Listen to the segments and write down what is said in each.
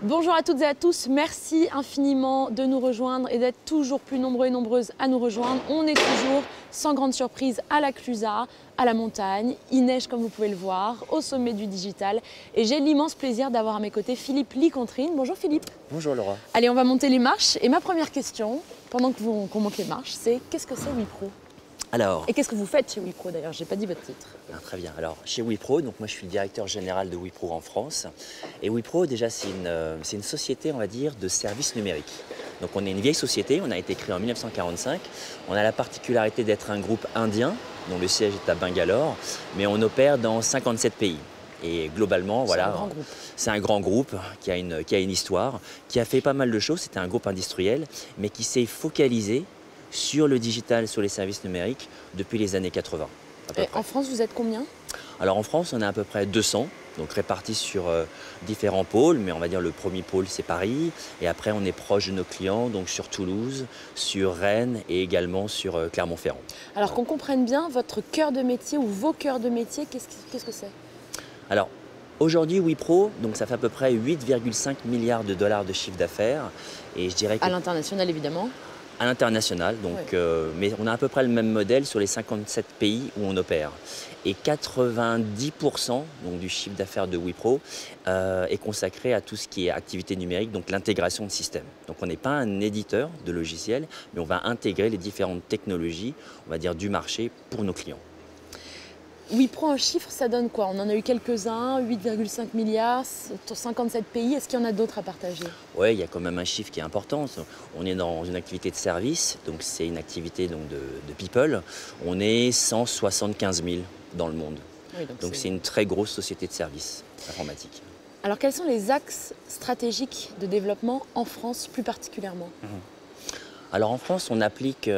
Bonjour à toutes et à tous, merci infiniment de nous rejoindre et d'être toujours plus nombreux et nombreuses à nous rejoindre. On est toujours, sans grande surprise, à la Clusaz, à la montagne. Il neige comme vous pouvez le voir, au sommet du digital. Et j'ai l'immense plaisir d'avoir à mes côtés Philippe Licontrine. Bonjour Philippe. Bonjour Laura. Allez, on va monter les marches. Et ma première question, pendant qu'on monte les marches, c'est qu'est-ce que c'est WePro ? Alors, Et qu'est-ce que vous faites chez WePro d'ailleurs? J'ai pas dit votre titre. très bien. Alors, chez WePro, donc moi je suis le directeur général de WePro en France. Et WePro, déjà, c'est une société, on va dire, de services numériques. Donc, on est une vieille société, on a été créé en 1945. On a la particularité d'être un groupe indien, dont le siège est à Bangalore, mais on opère dans 57 pays. Et globalement, voilà, c'est un grand groupe qui a une histoire, qui a fait pas mal de choses. C'était un groupe industriel, mais qui s'est focalisé sur le digital, sur les services numériques depuis les années 80. Et en France, vous êtes combien? Alors en France, on est à peu près 200, donc répartis sur différents pôles, mais on va dire le premier pôle c'est Paris, et après on est proche de nos clients, donc sur Toulouse, sur Rennes et également sur Clermont-Ferrand. Alors qu'on comprenne bien, votre cœur de métier ou vos cœurs de métier, qu'est-ce que c'est? Alors aujourd'hui, WePro, donc ça fait à peu près 8,5 milliards de dollars de chiffre d'affaires, et je dirais que à l'international évidemment. À l'international, donc, oui. Mais on a à peu près le même modèle sur les 57 pays où on opère. Et 90% donc, du chiffre d'affaires de WePro est consacré à tout ce qui est activité numérique, donc l'intégration de systèmes. Donc on n'est pas un éditeur de logiciels, mais on va intégrer les différentes technologies, on va dire, du marché pour nos clients. WePro en chiffres, ça donne quoi? On en a eu quelques-uns, 8,5 milliards, 57 pays. Est-ce qu'il y en a d'autres à partager? Oui, il y a quand même un chiffre qui est important. On est dans une activité de service, donc c'est une activité donc, de people. On est 175 000 dans le monde. Oui, donc c'est une très grosse société de services informatiques. Alors quels sont les axes stratégiques de développement en France plus particulièrement? Alors en France, on applique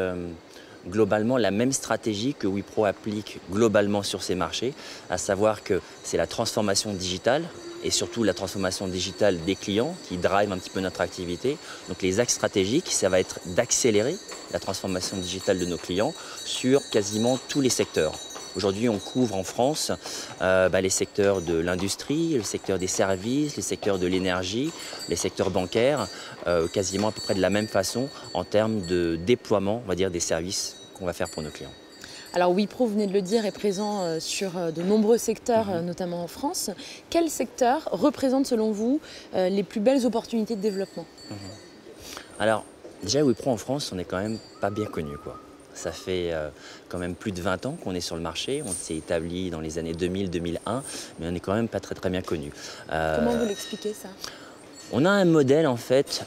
globalement la même stratégie que WePro applique globalement sur ses marchés, à savoir que c'est la transformation digitale et surtout la transformation digitale des clients qui drive un petit peu notre activité. Donc les axes stratégiques, ça va être d'accélérer la transformation digitale de nos clients sur quasiment tous les secteurs. Aujourd'hui, on couvre en France les secteurs de l'industrie, le secteur des services, les secteurs de l'énergie, les secteurs bancaires, quasiment à peu près de la même façon en termes de déploiement, on va dire, des services qu'on va faire pour nos clients. Alors WePro, vous venez de le dire, est présent sur de nombreux secteurs, notamment en France. Quels secteurs représentent selon vous les plus belles opportunités de développement? Alors, déjà WePro en France, on n'est quand même pas bien connu, quoi. Ça fait quand même plus de 20 ans qu'on est sur le marché. On s'est établi dans les années 2000-2001, mais on n'est quand même pas très bien connu. Comment vous l'expliquez ça? On a un modèle en fait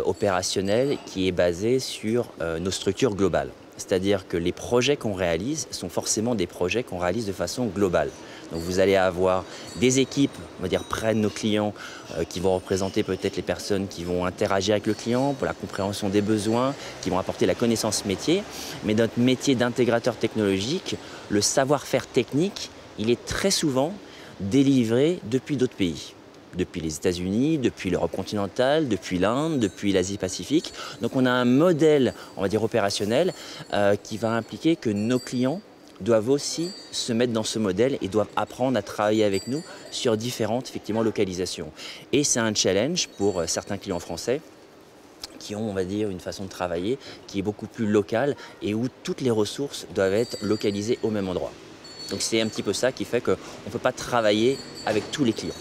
opérationnel qui est basé sur nos structures globales. C'est-à-dire que les projets qu'on réalise sont forcément des projets qu'on réalise de façon globale. Donc vous allez avoir des équipes, on va dire, près de nos clients qui vont représenter peut-être les personnes qui vont interagir avec le client pour la compréhension des besoins, qui vont apporter la connaissance métier. Mais notre métier d'intégrateur technologique, le savoir-faire technique, il est très souvent délivré depuis d'autres pays. Depuis les États-Unis, depuis l'Europe continentale, depuis l'Inde, depuis l'Asie-Pacifique. Donc on a un modèle, on va dire, opérationnel qui va impliquer que nos clients doivent aussi se mettre dans ce modèle et doivent apprendre à travailler avec nous sur différentes localisations. Et c'est un challenge pour certains clients français qui ont, on va dire, une façon de travailler qui est beaucoup plus locale et où toutes les ressources doivent être localisées au même endroit. Donc c'est un petit peu ça qui fait qu'on ne peut pas travailler avec tous les clients.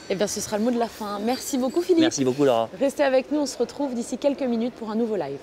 Eh bien, ce sera le mot de la fin. Merci beaucoup Philippe. Merci beaucoup Laura. Restez avec nous, on se retrouve d'ici quelques minutes pour un nouveau live.